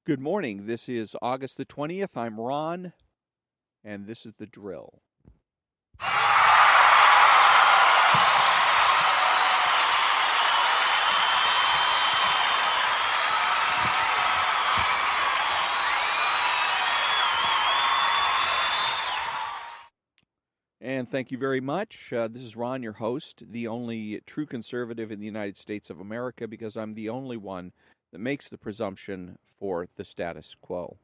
Good morning. This is August the 20th. I'm Ron, and this is the drill. And thank you very much. This is Ron, your host, the only true conservative in the United States of America, because I'm the only one that makes the presumption for the status quo.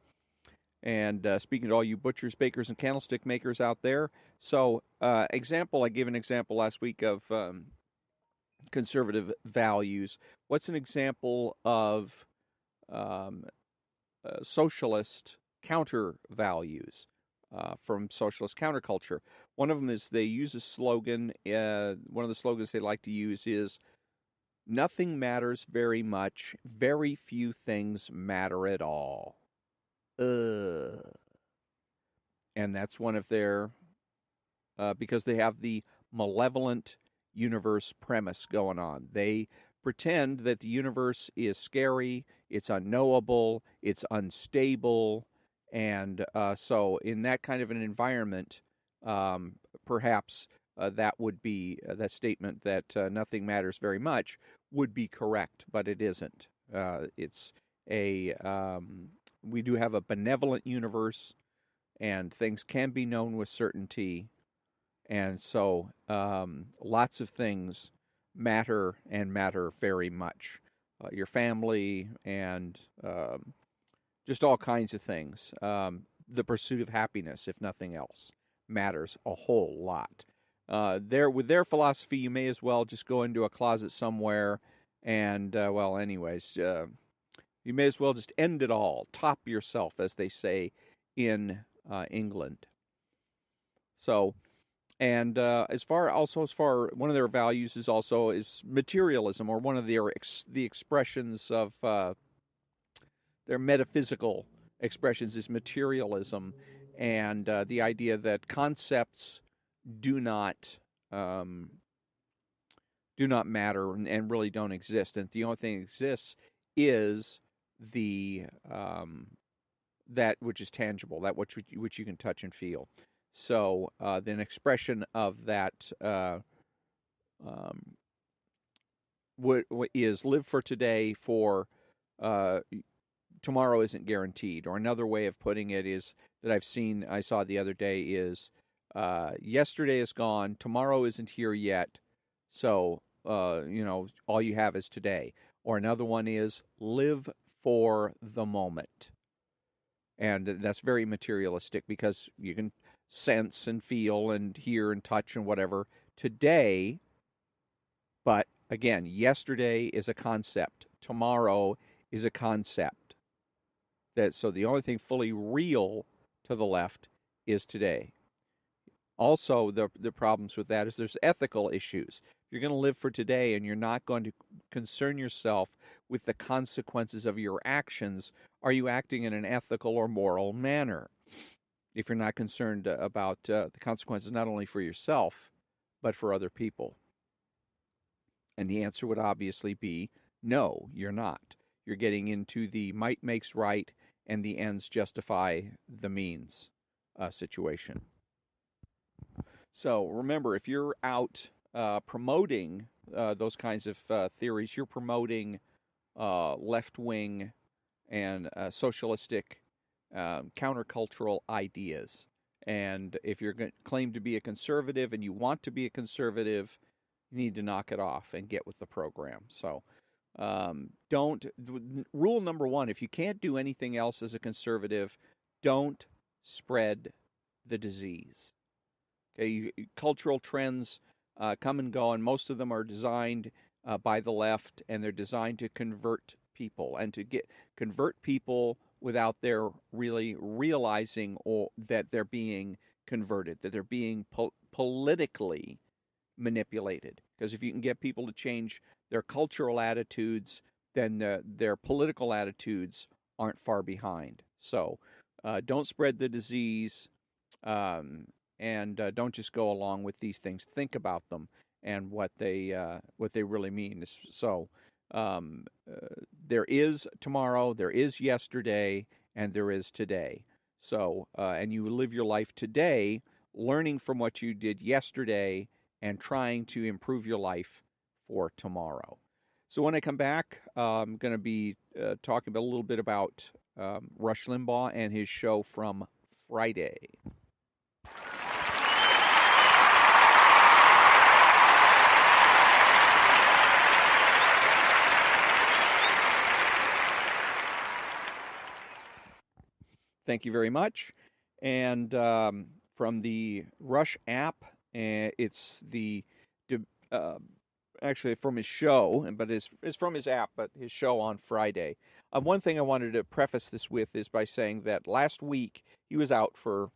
And speaking to all you butchers, bakers, and candlestick makers out there, I gave an example last week of conservative values. What's an example of um, socialist counter values from socialist counterculture? One of them is they use a slogan. One of the slogans they like to use is "Nothing matters very much. Very few things matter at all." Uh, and that's one of their because they have the malevolent universe premise going on. They pretend that the universe is scary, it's unknowable, it's unstable, and so in that kind of an environment, um, perhaps that would be that statement that nothing matters very much would be correct, but it isn't. It's a we do have a benevolent universe, and things can be known with certainty, and so lots of things matter and matter very much. Your family and just all kinds of things. The pursuit of happiness, if nothing else, matters a whole lot. With their philosophy, you may as well just go into a closet somewhere and, you may as well just end it all, top yourself, as they say in England. So, and as far one of their values is also is materialism, or one of the expressions of their metaphysical expressions is materialism, and the idea that concepts do not um, do not matter and really don't exist, and the only thing that exists is the that which is tangible, that which you can touch and feel. So an expression of that um, is live for today, for uh, tomorrow isn't guaranteed. Or another way of putting it is that I saw the other day is yesterday is gone, tomorrow isn't here yet, so all you have is today. Or another one is live for the moment, and that's very materialistic because you can sense and feel and hear and touch and whatever today. But again, yesterday is a concept, tomorrow is a concept. So the only thing fully real to the left is today. Also, the problems with that is there's ethical issues. You're going to live for today, and you're not going to concern yourself with the consequences of your actions. Are you acting in an ethical or moral manner? If you're not concerned about the consequences not only for yourself but for other people. And the answer would obviously be no, you're not. You're getting into the might makes right and the ends justify the means situation. So remember, if you're out promoting those kinds of theories, you're promoting left wing and socialistic countercultural ideas. And if you're going to claim to be a conservative and you want to be a conservative, you need to knock it off and get with the program. So, don't. Rule number one: if you can't do anything else as a conservative, don't spread the disease. Okay, cultural trends come and go, and most of them are designed by the left, and they're designed to convert people and to convert people without their really realizing or that they're being converted, that they're being politically manipulated. Because if you can get people to change their cultural attitudes, then their political attitudes aren't far behind. So don't spread the disease, um, and don't just go along with these things. Think about them and what they really mean. So Um, there is tomorrow, there is yesterday, and there is today. So, and you live your life today learning from what you did yesterday and trying to improve your life for tomorrow. So, when I come back, I'm going to be talking a little bit about Rush Limbaugh and his show from Friday. Thank you very much. And from the Rush app, it's the uh, actually from his show, but it's from his app, but his show on Friday. One thing I wanted to preface this with is by saying that last week he was out for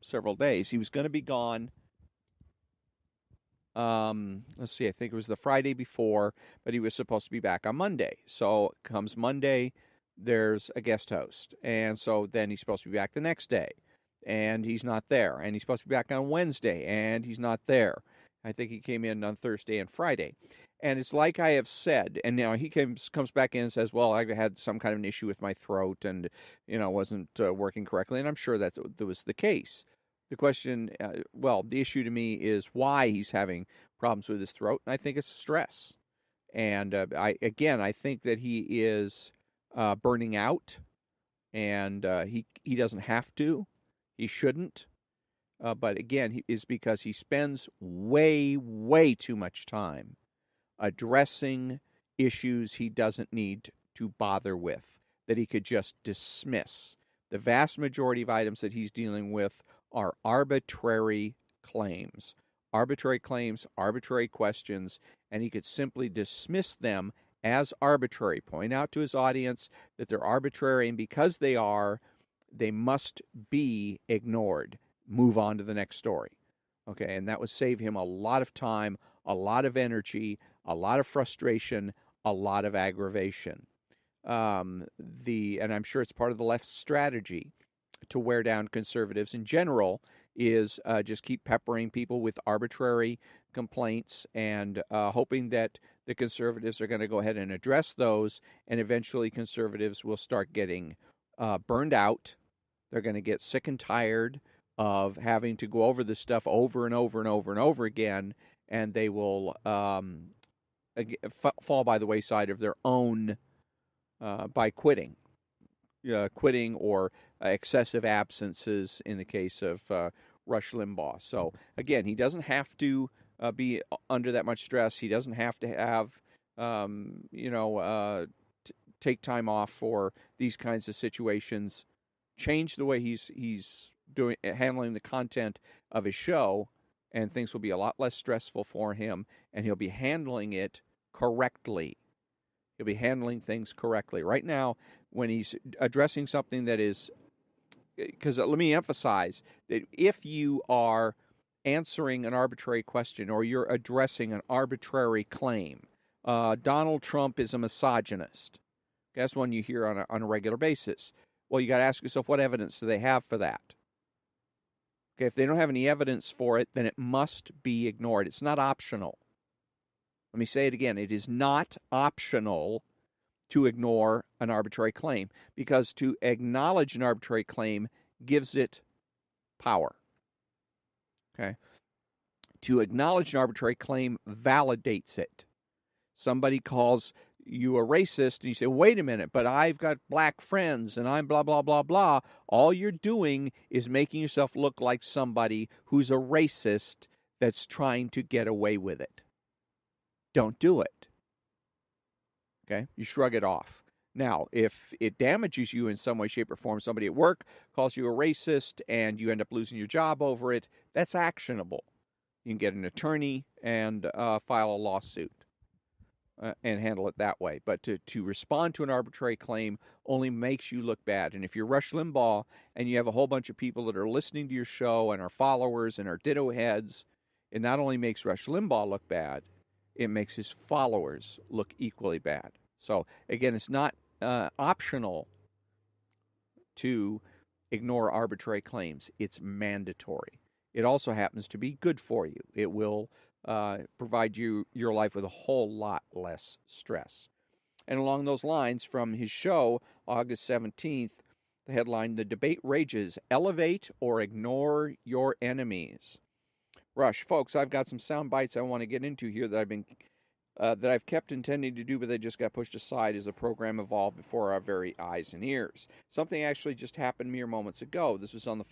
several days. He was going to be gone. Let's see, I think it was the Friday before, but he was supposed to be back on Monday. So comes Monday, there's a guest host. And so then he's supposed to be back the next day, and he's not there. And he's supposed to be back on Wednesday, and he's not there. I think he came in on Thursday and Friday. And it's like I have said, and now he comes back in and says, well, I had some kind of an issue with my throat and, wasn't working correctly. And I'm sure that was the case. The question, the issue to me is why he's having problems with his throat, and I think it's stress. And I think that he is burning out, and he doesn't have to, he shouldn't. But again, is because he spends way, way too much time addressing issues he doesn't need to bother with, that he could just dismiss. The vast majority of items that he's dealing with are arbitrary claims. Arbitrary claims, arbitrary questions, and he could simply dismiss them as arbitrary, point out to his audience that they're arbitrary, and because they are, they must be ignored. Move on to the next story. Okay, and that would save him a lot of time, a lot of energy, a lot of frustration, a lot of aggravation. And I'm sure it's part of the left's strategy to wear down conservatives in general is just keep peppering people with arbitrary complaints and hoping that the conservatives are going to go ahead and address those, and eventually conservatives will start getting burned out. They're going to get sick and tired of having to go over this stuff over and over and over and over again, and they will fall by the wayside of their own by quitting or excessive absences in the case of Rush Limbaugh. So again, he doesn't have to be under that much stress. He doesn't have to have take time off for these kinds of situations. Change the way he's doing handling the content of his show, and things will be a lot less stressful for him, and he'll be handling it correctly. He'll be handling things correctly. Right now, when he's addressing something that is, because let me emphasize that if you are answering an arbitrary question or you're addressing an arbitrary claim, Donald Trump is a misogynist. That's one you hear on a regular basis. Well, you got to ask yourself, what evidence do they have for that? Okay, if they don't have any evidence for it, then it must be ignored. It's not optional. Let me say it again. It is not optional to ignore an arbitrary claim, because to acknowledge an arbitrary claim gives it power. Okay? To acknowledge an arbitrary claim validates it. Somebody calls you a racist, and you say, wait a minute, but I've got black friends, and I'm blah, blah, blah, blah. All you're doing is making yourself look like somebody who's a racist that's trying to get away with it. Don't do it. Okay? You shrug it off. Now, if it damages you in some way, shape, or form, somebody at work calls you a racist and you end up losing your job over it, that's actionable. You can get an attorney and file a lawsuit and handle it that way. But to respond to an arbitrary claim only makes you look bad. And if you're Rush Limbaugh and you have a whole bunch of people that are listening to your show and are followers and are ditto heads, it not only makes Rush Limbaugh look bad, it makes his followers look equally bad. So, again, it's not optional to ignore arbitrary claims. It's mandatory. It also happens to be good for you. It will provide your life with a whole lot less stress. And along those lines, from his show, August 17th, the headline, "The Debate Rages, Elevate or Ignore Your Enemies." Rush, folks, I've got some sound bites I want to get into here that I've kept intending to do, but they just got pushed aside as the program evolved before our very eyes and ears. Something actually just happened mere moments ago. This was on the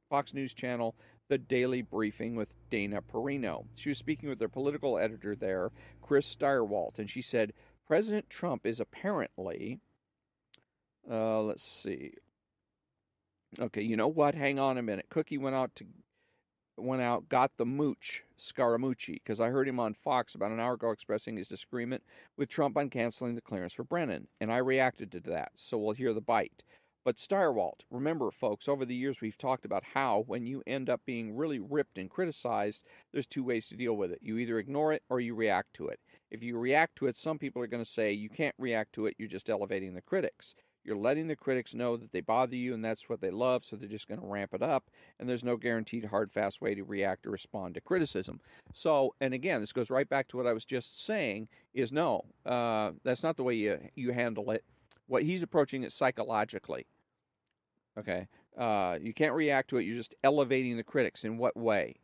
Fox News channel, The Daily Briefing with Dana Perino. She was speaking with their political editor there, Chris Stirewalt, and she said, President Trump is apparently, let's see. Okay, you know what? Hang on a minute. Cookie went out, got the mooch, Scaramucci, because I heard him on Fox about an hour ago expressing his disagreement with Trump on canceling the clearance for Brennan, and I reacted to that, so we'll hear the bite. But Stirewalt, remember, folks, over the years we've talked about how when you end up being really ripped and criticized, there's two ways to deal with it. You either ignore it or you react to it. If you react to it, some people are going to say you can't react to it, you're just elevating the critics. You're letting the critics know that they bother you and that's what they love, so they're just going to ramp it up, and there's no guaranteed hard, fast way to react or respond to criticism. So, and again, this goes right back to what I was just saying, is no, that's not the way you handle it. What he's approaching it psychologically, okay? You can't react to it, you're just elevating the critics. In what way?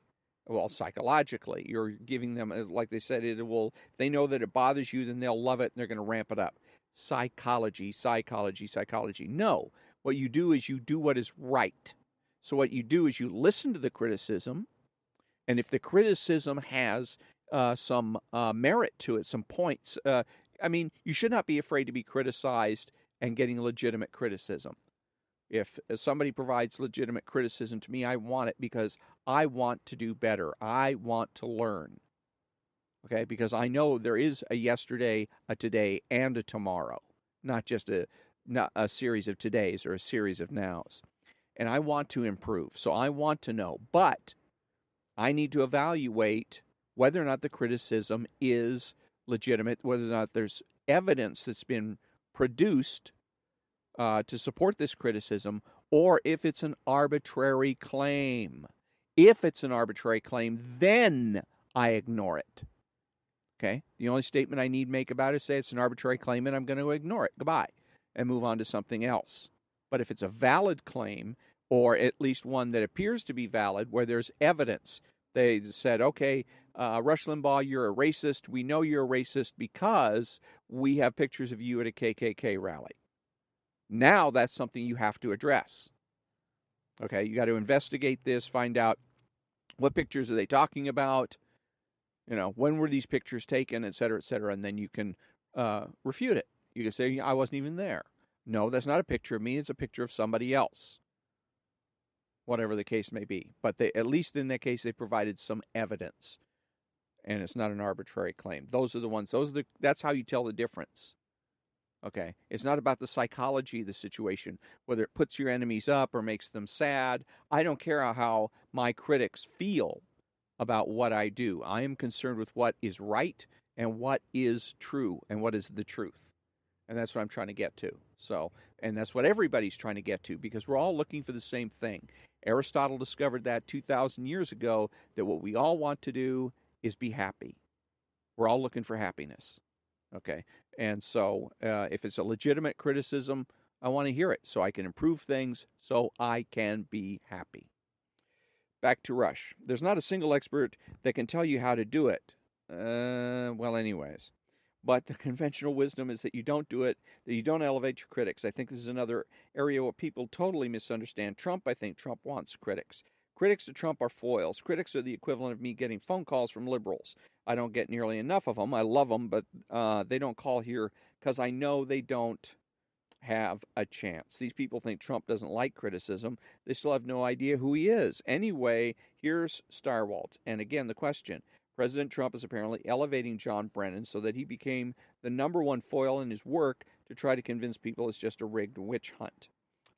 Well, psychologically, you're giving them, like they said, they know that it bothers you, then they'll love it, and they're going to ramp it up. Psychology. No, what you do is you do what is right. So what you do is you listen to the criticism, and if the criticism has some merit to it, some points, you should not be afraid to be criticized and getting legitimate criticism. If somebody provides legitimate criticism to me, I want it because I want to do better. I want to learn. Okay, because I know there is a yesterday, a today, and a tomorrow, not just not a series of todays or a series of nows. And I want to improve, so I want to know, but I need to evaluate whether or not the criticism is legitimate, whether or not there's evidence that's been produced to support this criticism, or if it's an arbitrary claim. If it's an arbitrary claim, then I ignore it. Okay? The only statement I need make about it is say it's an arbitrary claim and I'm going to ignore it. Goodbye. And move on to something else. But if it's a valid claim, or at least one that appears to be valid, where there's evidence, they said, okay, Rush Limbaugh, you're a racist. We know you're a racist because we have pictures of you at a KKK rally. Now that's something you have to address. Okay, you got to investigate this, find out what pictures are they talking about, when were these pictures taken, et cetera, and then you can refute it. You can say, I wasn't even there. No, that's not a picture of me, it's a picture of somebody else. Whatever the case may be. But at least in that case, they provided some evidence. And it's not an arbitrary claim. Those are the ones, that's how you tell the difference. Okay, it's not about the psychology of the situation, whether it puts your enemies up or makes them sad. I don't care how my critics feel about what I do. I am concerned with what is right and what is true and what is the truth. And that's what I'm trying to get to. So, and that's what everybody's trying to get to, because we're all looking for the same thing. Aristotle discovered that 2,000 years ago, that what we all want to do is be happy. We're all looking for happiness. Okay, and so if it's a legitimate criticism, I want to hear it so I can improve things, so I can be happy. Back to Rush. There's not a single expert that can tell you how to do it. Anyways. But the conventional wisdom is that you don't do it, that you don't elevate your critics. I think this is another area where people totally misunderstand Trump. I think Trump wants critics. Critics to Trump are foils. Critics are the equivalent of me getting phone calls from liberals. I don't get nearly enough of them. I love them, but they don't call here because I know they don't have a chance. These people think Trump doesn't like criticism. They still have no idea who he is. Anyway, here's Stirewalt. And again, the question. President Trump is apparently elevating John Brennan so that he became the number one foil in his work to try to convince people it's just a rigged witch hunt.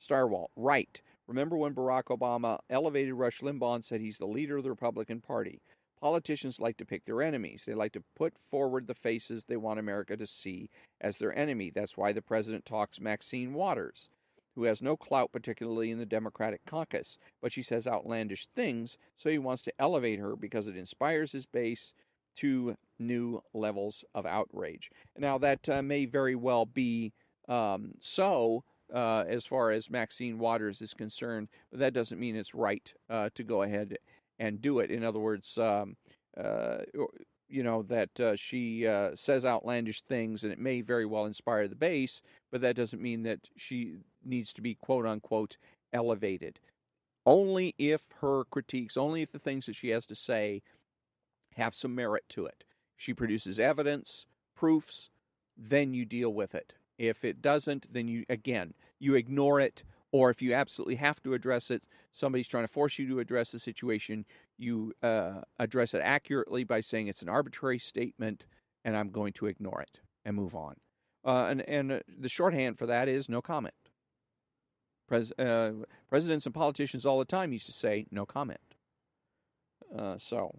Stirewalt, right. Remember when Barack Obama elevated Rush Limbaugh and said he's the leader of the Republican Party? Politicians like to pick their enemies. They like to put forward the faces they want America to see as their enemy. That's why the president talks Maxine Waters, who has no clout, particularly in the Democratic caucus, but she says outlandish things, so he wants to elevate her because it inspires his base to new levels of outrage. Now, that may very well be so as far as Maxine Waters is concerned, but that doesn't mean it's right to go ahead and do it. In other words, uh, that she says outlandish things, and it may very well inspire the base, but that doesn't mean that she needs to be quote unquote elevated. Only if her critiques, only if the things that she has to say have some merit to it. She produces evidence, proofs, then you deal with it. If it doesn't, then you ignore it, or if you absolutely have to address it, somebody's trying to force you to address the situation, you address it accurately by saying it's an arbitrary statement and I'm going to ignore it and move on. And the shorthand for that is no comment. Presidents and politicians all the time used to say no comment. So,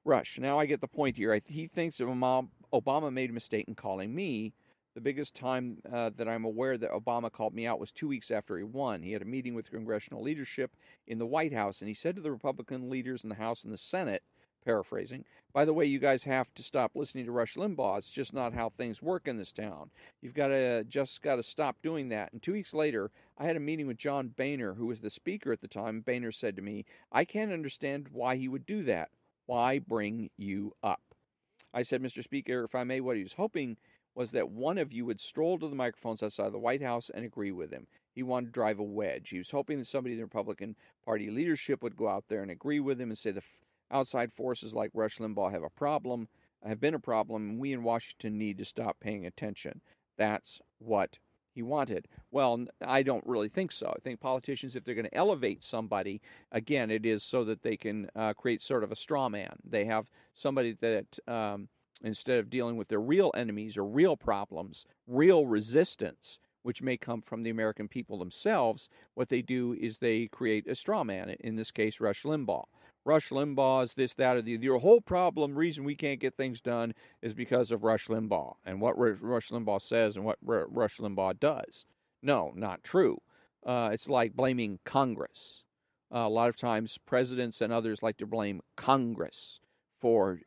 Rush. Now I get the point here. He thinks Obama made a mistake in calling me. The biggest time that I'm aware that Obama called me out was 2 weeks after he won. He had a meeting with congressional leadership in the White House, and he said to the Republican leaders in the House and the Senate, paraphrasing, by the way, you guys have to stop listening to Rush Limbaugh. It's just not how things work in this town. You've got to stop doing that. And 2 weeks later, I had a meeting with John Boehner, who was the speaker at the time. Boehner said to me, I can't understand why he would do that. Why bring you up? I said, Mr. Speaker, if I may, what he was hoping was that one of you would stroll to the microphones outside the White House and agree with him. He wanted to drive a wedge. He was hoping that somebody in the Republican Party leadership would go out there and agree with him and say the outside forces like Rush Limbaugh have been a problem, and we in Washington need to stop paying attention. That's what he wanted. Well, I don't really think so. I think politicians, if they're going to elevate somebody, again, it is so that they can create sort of a straw man. They have somebody that, instead of dealing with their real enemies or real problems, real resistance, which may come from the American people themselves, what they do is they create a straw man, in this case, Rush Limbaugh. Rush Limbaugh is this, that, or the whole problem, reason we can't get things done is because of Rush Limbaugh and what Rush Limbaugh says and what Rush Limbaugh does. No, not true. It's like blaming Congress. A lot of times presidents and others like to blame Congress for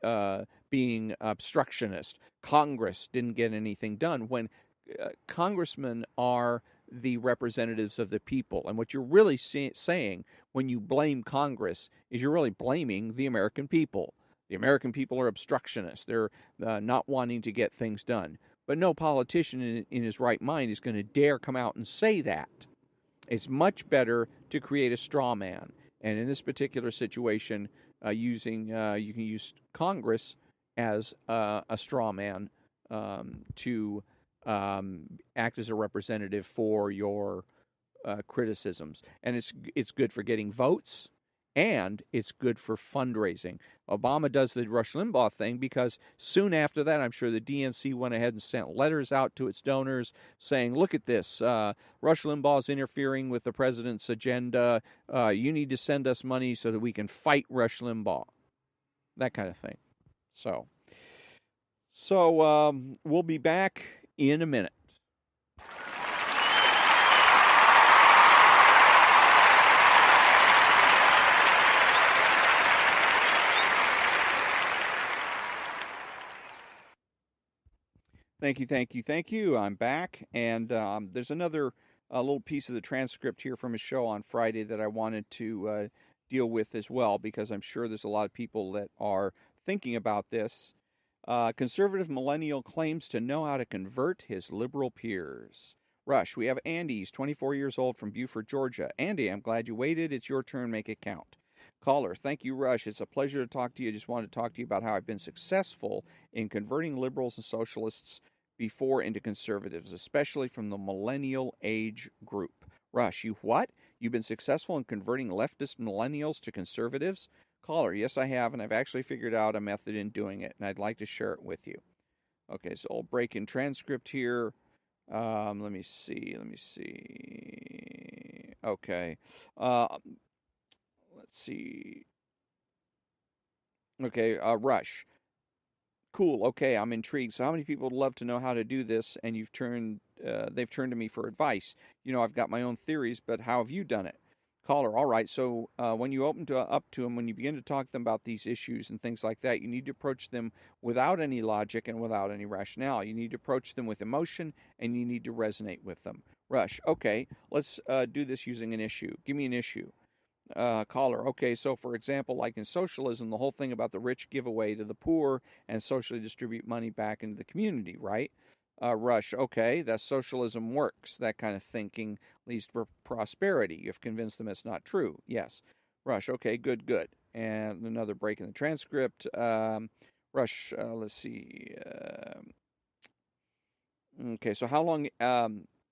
being obstructionist. Congress didn't get anything done when congressmen are the representatives of the people. And what you're really saying when you blame Congress is you're really blaming the American people. The American people are obstructionists. They're not wanting to get things done. But no politician in his right mind is going to dare come out and say that. It's much better to create a straw man. And in this particular situation, you can use Congress as a straw man to act as a representative for your criticisms. And it's good for getting votes, and it's good for fundraising. Obama does the Rush Limbaugh thing because soon after that, I'm sure the DNC went ahead and sent letters out to its donors saying, look at this, Rush Limbaugh is interfering with the president's agenda. You need to send us money so that we can fight Rush Limbaugh. That kind of thing. So we'll be back in a minute. Thank you. I'm back, and there's another little piece of the transcript here from a show on Friday that I wanted to deal with as well, because I'm sure there's a lot of people that are thinking about this. Conservative millennial claims to know how to convert his liberal peers. Rush, we have Andy. He's 24 years old from Beaufort, Georgia. Andy, I'm glad you waited. It's your turn. Make it count. Caller, thank you, Rush. It's a pleasure to talk to you. I just wanted to talk to you about how I've been successful in converting liberals and socialists before into conservatives, especially from the millennial age group. Rush, you what? You've been successful in converting leftist millennials to conservatives? Caller, yes, I have, and I've actually figured out a method in doing it, and I'd like to share it with you. Okay, so I'll break in transcript here. Let me see. Okay. Let's see. Okay, Rush. Cool. Okay, I'm intrigued. So, how many people would love to know how to do this? And they've turned to me for advice. I've got my own theories, but how have you done it? Caller, all right. So when you up to them, when you begin to talk to them about these issues and things like that, you need to approach them without any logic and without any rationale. You need to approach them with emotion, and you need to resonate with them. Rush, okay, let's do this using an issue. Give me an issue. Caller, okay, so for example, like in socialism, the whole thing about the rich give away to the poor and socially distribute money back into the community, right? Rush, okay, that socialism works. That kind of thinking leads to prosperity. You've convinced them it's not true. Yes. Rush, okay, good, good. And another break in the transcript. Rush, let's see. Okay, so how long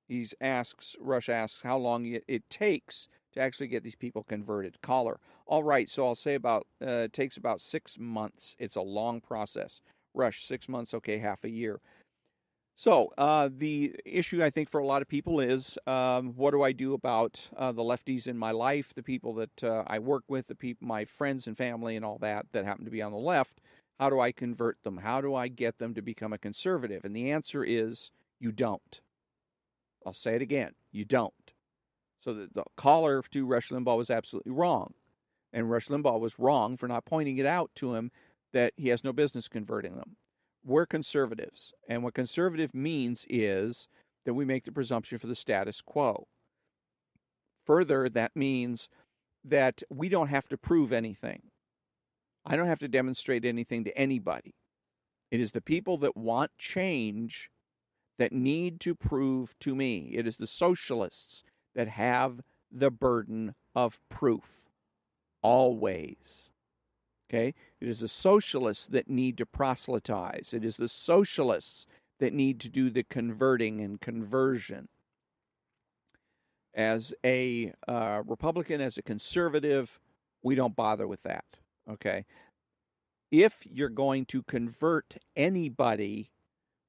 Rush asks how long it takes to actually get these people converted. Caller, all right, so I'll say it takes about 6 months. It's a long process. Rush, 6 months, okay, half a year. So the issue I think for a lot of people is what do I do about the lefties in my life, the people that I work with, the people, my friends and family, and all that that happen to be on the left? How do I convert them? How do I get them to become a conservative? And the answer is you don't. I'll say it again. You don't. So the caller to Rush Limbaugh was absolutely wrong. And Rush Limbaugh was wrong for not pointing it out to him that he has no business converting them. We're conservatives. And what conservative means is that we make the presumption for the status quo. Further, that means that we don't have to prove anything. I don't have to demonstrate anything to anybody. It is the people that want change that need to prove to me. It is the socialists that have the burden of proof, always. Okay? It is the socialists that need to proselytize. It is the socialists that need to do the converting and conversion. As a Republican, as a conservative, we don't bother with that. Okay? If you're going to convert anybody,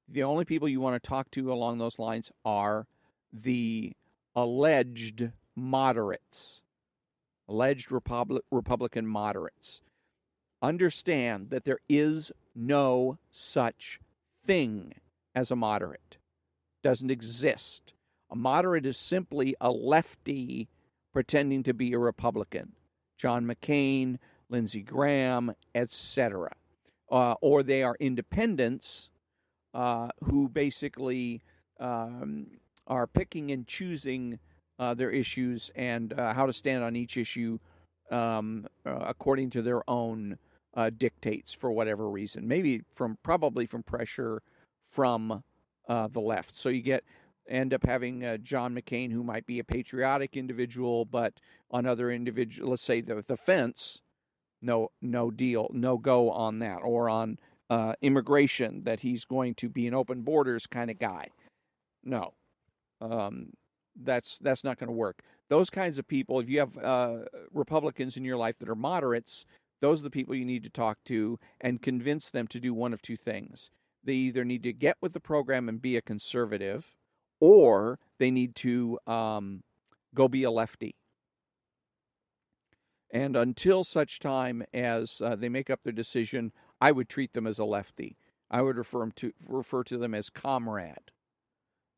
the only people you want to talk to along those lines are the alleged moderates, alleged Republican moderates. Understand that there is no such thing as a moderate. Doesn't exist. A moderate is simply a lefty pretending to be a Republican. John McCain, Lindsey Graham, etc. Or they are independents who basically are picking and choosing their issues and how to stand on each issue according to their own dictates for whatever reason. Maybe probably from pressure from the left. So you end up having John McCain, who might be a patriotic individual, but on other individual, let's say the fence, no deal, no go on that, or on immigration, that he's going to be an open borders kind of guy. No, that's not going to work. Those kinds of people, if you have Republicans in your life that are moderates, those are the people you need to talk to and convince them to do one of two things. They either need to get with the program and be a conservative, or they need to go be a lefty. And until such time as they make up their decision, I would treat them as a lefty. I would refer to them as comrade.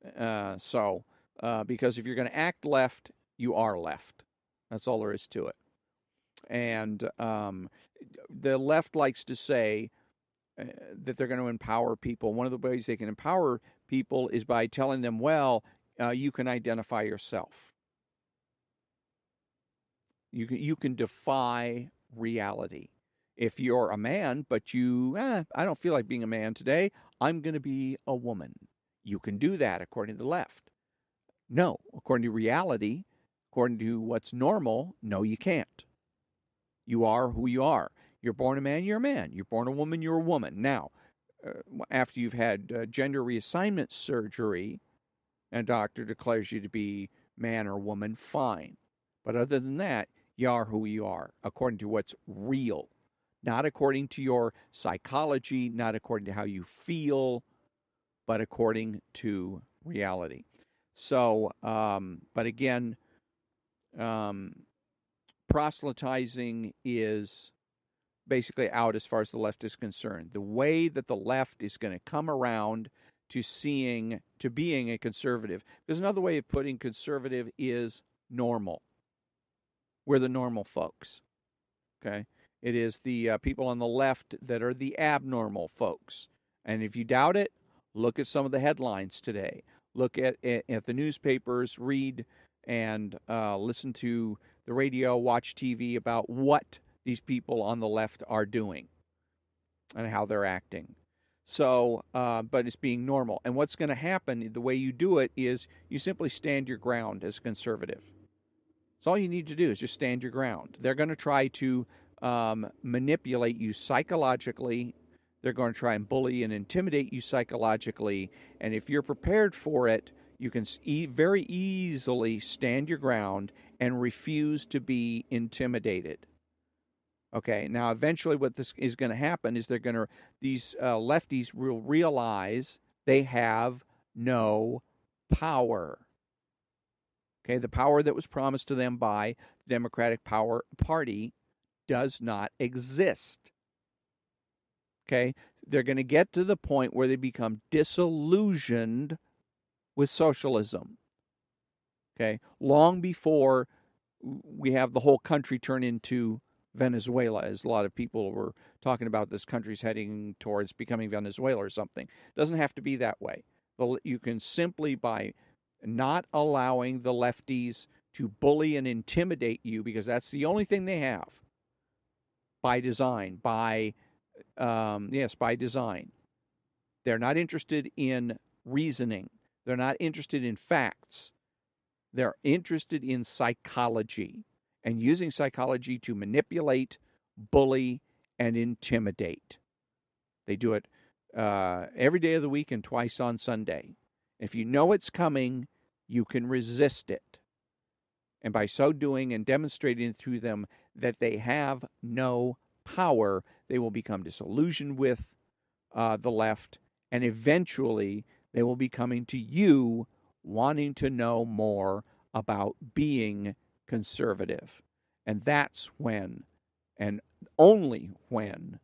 Because if you're going to act left, you are left. That's all there is to it. And the left likes to say that they're going to empower people. One of the ways they can empower people is by telling them, well, you can identify yourself. You can defy reality. If you're a man, but I don't feel like being a man today, I'm going to be a woman. You can do that according to the left. No, according to reality, according to what's normal, no, you can't. You are who you are. You're born a man, you're a man. You're born a woman, you're a woman. Now, after you've had gender reassignment surgery and a doctor declares you to be man or woman, fine. But other than that, you are who you are, according to what's real, not according to your psychology, not according to how you feel, but according to reality. So, but again, proselytizing is basically out as far as the left is concerned. The way that the left is going to come around to being a conservative, because another way of putting conservative is normal. We're the normal folks. Okay, it is the people on the left that are the abnormal folks. And if you doubt it, look at some of the headlines today. Look at the newspapers, read and listen to the radio, watch TV about what these people on the left are doing and how they're acting. So, but it's being normal. And what's going to happen, the way you do it is you simply stand your ground as a conservative. So all you need to do is just stand your ground. They're going to try to manipulate you psychologically. They're going to try and bully and intimidate you psychologically. And if you're prepared for it, you can very easily stand your ground and refuse to be intimidated. Okay, now eventually what this is going to happen is these lefties will realize they have no power. Okay, the power that was promised to them by the Democratic Party does not exist. Okay, they're going to get to the point where they become disillusioned with socialism. Okay, long before we have the whole country turn into Venezuela, as a lot of people were talking about this country's heading towards becoming Venezuela or something. It doesn't have to be that way. You can simply, by not allowing the lefties to bully and intimidate you, because that's the only thing they have, by design, by design. They're not interested in reasoning. They're not interested in facts. They're interested in psychology and using psychology to manipulate, bully, and intimidate. They do it every day of the week and twice on Sunday. If you know it's coming, you can resist it. And by so doing and demonstrating to them that they have no power, they will become disillusioned with the left, and eventually they will be coming to you wanting to know more about being conservative. And that's when, and only when,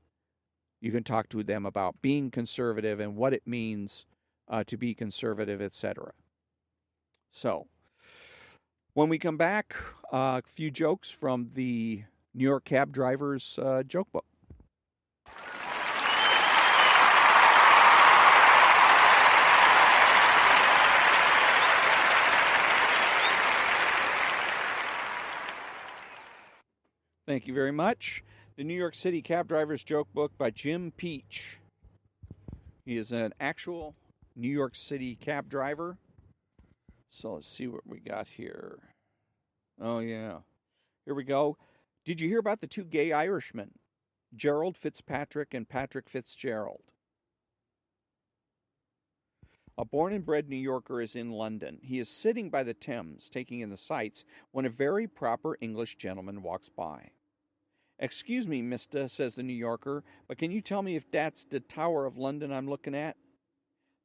you can talk to them about being conservative and what it means to be conservative, etc. So, when we come back, a few jokes from the New York cab driver's joke book. Thank you very much. The New York City Cab Driver's Joke Book by Jim Peach. He is an actual New York City cab driver. So let's see what we got here. Oh, yeah. Here we go. Did you hear about the two gay Irishmen, Gerald Fitzpatrick and Patrick Fitzgerald? A born and bred New Yorker is in London. He is sitting by the Thames, taking in the sights, when a very proper English gentleman walks by. "Excuse me, mister," says the New Yorker, "but can you tell me if that's the Tower of London I'm looking at?"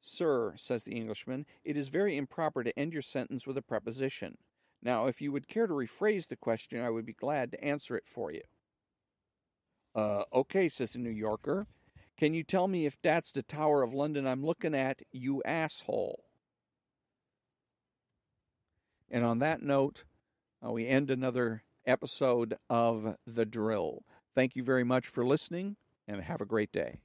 "Sir," says the Englishman, "it is very improper to end your sentence with a preposition. Now, if you would care to rephrase the question, I would be glad to answer it for you." Okay," says the New Yorker. "Can you tell me if that's the Tower of London I'm looking at, you asshole?" And on that note, we end another episode of The Drill. Thank you very much for listening, and have a great day.